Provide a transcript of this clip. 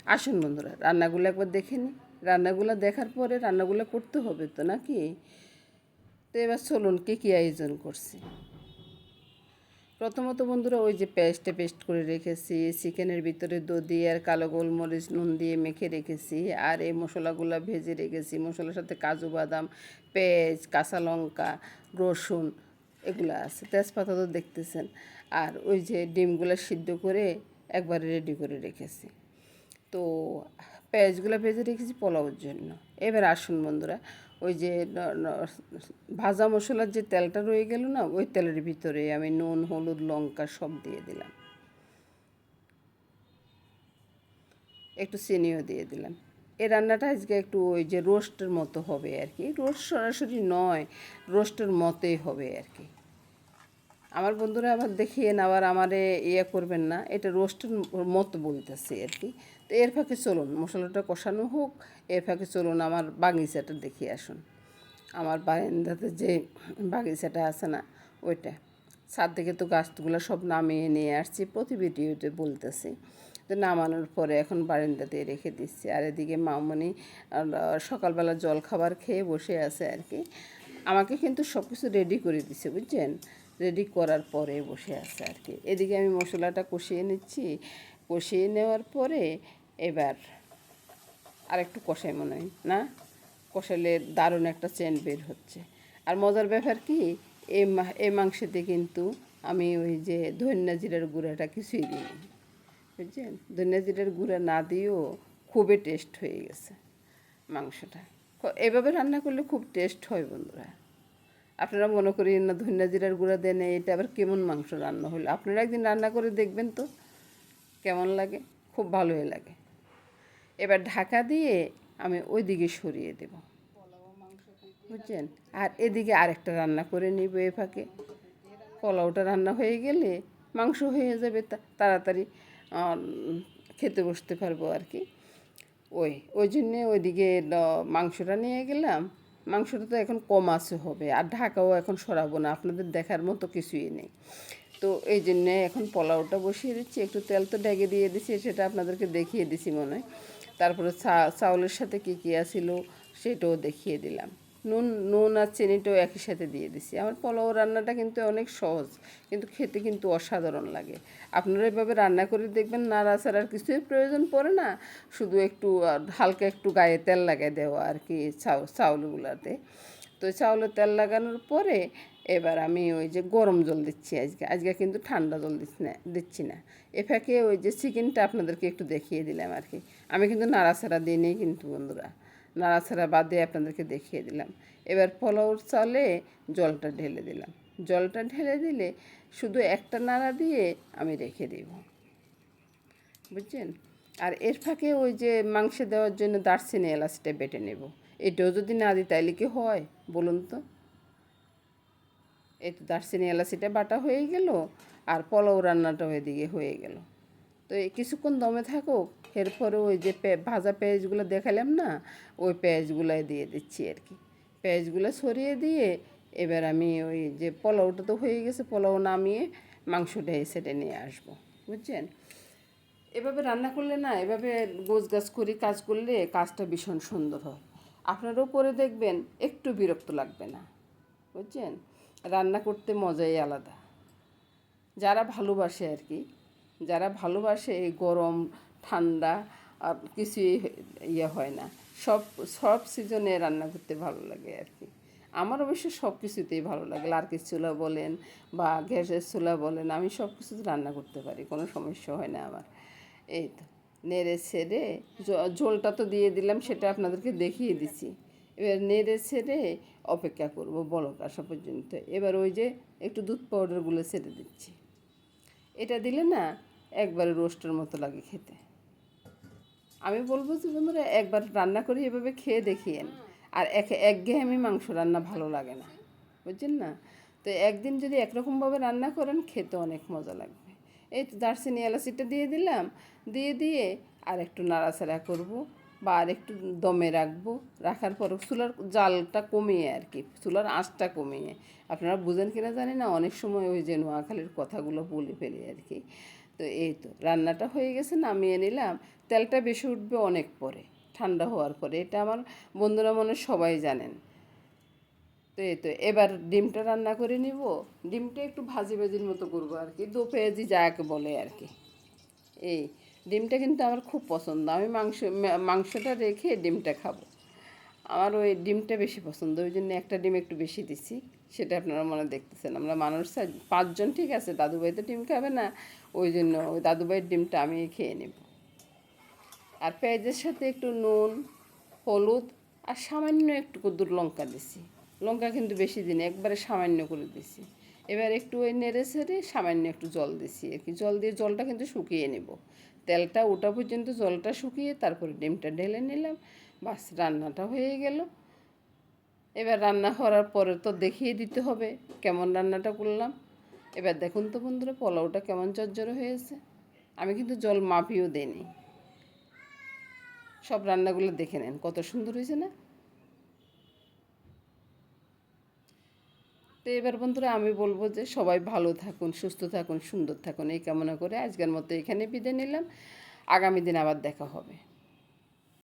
আসুন বন্ধুরা, রান্নাগুলো একবার দেখে নিই। রান্নাগুলো দেখার পরে রান্নাগুলো করতে হবে তো নাকি? তো এবার চলুন কী আয়োজন করছি। প্রথমত বন্ধুরা, ওই যে পেস্ট করে রেখেছি, চিকেনের ভিতরে দধি আর কালো গোলমরিচ নুন দিয়ে মেখে রেখেছি, আর এই মশলাগুলো ভেজে রেখেছি। মশলার সাথে কাজু বাদাম, পেঁয়াজ, কাঁচা লঙ্কা, রসুন এগুলো আছে, তেজপাতা তো দেখতেছেন। আর ওই যে ডিমগুলো সিদ্ধ করে একবারে রেডি করে রেখেছি। তো পেঁয়াজগুলো ভেজে রেখেছি পোলাওর জন্য। এবার আসুন বন্ধুরা, ওই যে ভাজা মশলার যে তেলটা রয়ে গেল না, ওই তেলের ভিতরে আমি নুন, হলুদ, লঙ্কা সব দিয়ে দিলাম, একটু চিনিও দিয়ে দিলাম। এই রান্নাটা আজকে একটু ওই যে রোস্টের মতো হবে আর কি। রোস্ট সরাসরি নয়, রোস্টের মতোই হবে আর কি। আমার বন্ধুরা আবার দেখিয়েন, আবার আমারে করবেন না, এটা রোস্টের মতো বলতেছি আর কি। তো এর ফাঁকে চলুন মশলাটা কষানো হোক, এর ফাঁকে চলুন আমার বাগিচাটা দেখিয়ে আসুন। আমার বারান্দাতে যে বাগিচাটা আছে না, ওইটা ছাদ থেকে তো গাছগুলো সব নামিয়ে নিয়ে আসছি, প্রতি ভিডিওতে বলতেছি। তো নামানোর পরে এখন বারান্দাতে রেখে দিচ্ছি। আর এদিকে মামনি সকালবেলা জল খাবার খেয়ে বসে আছে আর কি। আমাকে কিন্তু সব কিছু রেডি করে দিছে বুঝছেন, রেডি করার পরে বসে আছে আর কি। এদিকে আমি মশলাটা কষিয়ে নিচ্ছি। কষিয়ে নেওয়ার পরে এবার আর একটু কষাই মনে হয় না, কষালে দারুণ একটা চেন বের হচ্ছে। আর মজার ব্যাপার কি, এই মাংসেতে কিন্তু আমি ওই যে ধনিয়া জিরার গুঁড়াটা কিছুই দিই, বুঝছেন। ধনিয়া জিরার গুঁড়া না দিয়েও খুবই টেস্ট হয়ে গেছে মাংসটা। এভাবে রান্না করলে খুব টেস্ট হয় বন্ধুরা। আপনারা মনে করেন না ধনিয়া জিরার গুঁড়া দেন, এটা আবার কেমন মাংস রান্না হলো। আপনারা একদিন রান্না করে দেখবেন তো কেমন লাগে, খুব ভালোই লাগে। এবার ঢাকা দিয়ে আমি ওই দিকে সরিয়ে দেব, বুঝছেন। আর এদিকে আরেকটা রান্না করে নিব এ ফাঁকে। পোলাওটা রান্না হয়ে গেলে মাংস হয়ে যাবে, তাড়াতাড়ি খেতে বসতে পারবো আর কি। ওই জন্যে ওইদিকে মাংসটা নিয়ে গেলাম। মাংসটা তো এখন কম আছে হবে, আর ঢাকাও এখন সরাবো না, আপনাদের দেখার মতো কিছুই নেই। তো এই জন্যে এখন পোলাওটা বসিয়ে দিচ্ছি। একটু তেল তো ডেকে দিয়ে দিচ্ছি, সেটা আপনাদেরকে দেখিয়ে দিছি মনে হয়। তারপরে চাউলের সাথে কী আছিল সেটাও দেখিয়ে দিলাম। নুন আর চিনিটাও একই সাথে দিয়ে দিছি। আমার পোলাও রান্নাটা কিন্তু অনেক সহজ, কিন্তু খেতে কিন্তু অসাধারণ লাগে। আপনারা এভাবে রান্না করে দেখবেন, নাড়াচাড়ার কিছুই প্রয়োজন পড়ে না, শুধু একটু হালকা একটু গায়ে তেল লাগাই দেওয়া আর কি চাউলগুলাতে। তো চাউলে তেল লাগানোর পরে এবার আমি ওই যে গরম জল দিচ্ছি আজকে কিন্তু ঠান্ডা জল দিচ্ছি না। এ ফাঁকে ওই যে চিকেনটা আপনাদেরকে একটু দেখিয়ে দিলাম আর কি। আমি কিন্তু নাড়াচাড়া দিই নি কিন্তু বন্ধুরা, নাড়াচাড়া বাদে আপনাদেরকে দেখিয়ে দিলাম। এবার পোলাওর চালে জলটা ঢেলে দিলাম। জলটা ঢেলে দিলে শুধু একটা নাড়া দিয়ে আমি রেখে দেব, বুঝছেন। আর এর ফাঁকে ওই যে মাংসে দেওয়ার জন্য দারচিনি এলাচটা বেটে নেব। এটাও যদি না দিই তাইলে কি হয় বলুন তো। এই তো দারচিনি এলাচিটা বাটা হয়ে গেল, আর পোলাও রান্নাটাও এদিকে হয়ে গেল। তো এই কিছুক্ষণ দমে থাকুক, এরপরে ওই যে ভাজা পেঁয়াজগুলো দেখালাম না, ওই পেঁয়াজগুলোই দিয়ে দিচ্ছি আর কি। পেঁয়াজগুলো ছড়িয়ে দিয়ে এবার আমি ওই যে পোলাওটা তো হয়ে গেছে, পোলাও নামিয়ে মাংসটা সেটে নিয়ে আসবো, বুঝছেন। এভাবে রান্না করলে না, এভাবে গোছগাছ করে কাজ করলে কাজটা ভীষণ সুন্দর হয়। আপনারাও করে দেখবেন, একটু বিরক্ত লাগবে না, বুঝছেন। রান্না করতে মজাই আলাদা। যারা ভালোবাসে আর কি, যারা ভালোবাসে এই গরম ঠান্ডা আর কিছুই হয় না, সব সব সিজনে রান্না করতে ভালো লাগে আর কি। আমার অবশ্য সব কিছুতেই ভালো লাগে, লার্কির চুলা বলেন বা গ্যাসের চুলা বলেন, আমি সব কিছুতে রান্না করতে পারি, কোনো সমস্যা হয় না আমার। এই তো নেড়ে ছেড়ে ঝোলটা তো দিয়ে দিলাম, সেটা আপনাদেরকে দেখিয়ে দিছি। এবার নেড়ে ছেড়ে অপেক্ষা করব বলক আসা পর্যন্ত। এবার ওই যে একটু দুধ পাউডারগুলো ছেড়ে দিচ্ছি। এটা দিলে না একবারে রোস্টের মতো লাগে খেতে। আমি বলবো যে বন্ধুরা একবার রান্না করে এভাবে খেয়ে দেখিয়েন। আর একঘেয়েমি মাংস রান্না ভালো লাগে না, বুঝছেন না। তো একদিন যদি একরকমভাবে রান্না করেন খেতে অনেক মজা লাগবে। এই তো দারচিনি এলাচিটা দিয়ে দিলাম, দিয়ে আর একটু নাড়াচাড়া করব, বা আর একটু দমে রাখবো। রাখার পর চুলার জালটা কমিয়ে আর কি, চুলার আঁচটা কমিয়ে। আপনারা বুঝেন কিনা জানি না, অনেক সময় ওই যে নোয়াখালীর কথাগুলো বলে ফেলি আর কি। তো এই তো রান্নাটা হয়ে গেছে, নামিয়ে নিলাম। তেলটা বেশি উঠবে অনেক পরে, ঠান্ডা হওয়ার পরে, এটা আমার বন্ধুরা মনে হয় সবাই জানেন। তো এই তো এবার ডিমটা রান্না করে নিব। ডিমটা একটু ভাজি ভাজির মতো করবো আর কি, দো পেঁয়াজি যাকে বলে আর কি। এই ডিমটা কিন্তু আমার খুব পছন্দ, আমি মাংসটা রেখে ডিমটা খাবো। আমার ওই ডিমটা বেশি পছন্দ, ওই জন্য একটা ডিম একটু বেশি দিছি। সেটা আপনারা মনে দেখতেছেন, আমরা মানুষ 5 জন, ঠিক আছে, দাদুভাই তো ডিম খাবে না, ওই জন্য ওই দাদুভাইয়ের ডিমটা আমি খেয়ে নেব। আর পেঁয়াজের সাথে একটু নুন, হলুদ আর সামান্য একটু কদ্দুর লঙ্কা দিছি। লঙ্কা কিন্তু বেশি দিন, একবারে সামান্য করে দিছি। এবার একটু ওই নেড়ে ছেড়ে সামান্য একটু জল দিছি আর কি, জল দিয়ে জলটা কিন্তু শুকিয়ে নেব। তেলটা ওঠা পর্যন্ত জলটা শুকিয়ে তারপরে ডিমটা ঢেলে নিলাম, বাস রান্নাটা হয়ে গেল। এবার রান্না করার পরে তো দেখিয়ে দিতে হবে কেমন রান্নাটা করলাম। এবার দেখুন তো বন্ধুরা, পোলাওটা কেমন চচ্চড়ে হয়েছে। আমি কিন্তু জল মাপিও দিইনি। সব রান্নাগুলো দেখে নেন কত সুন্দর হয়েছে না। তো এবার বন্ধুরা আমি বলবো যে সবাই ভালো থাকুন, সুস্থ থাকুন, সুন্দর থাকুন, এই কামনা করে আজকের মতো এখানে বিদায় নিলাম। আগামী দিন আবার দেখা হবে।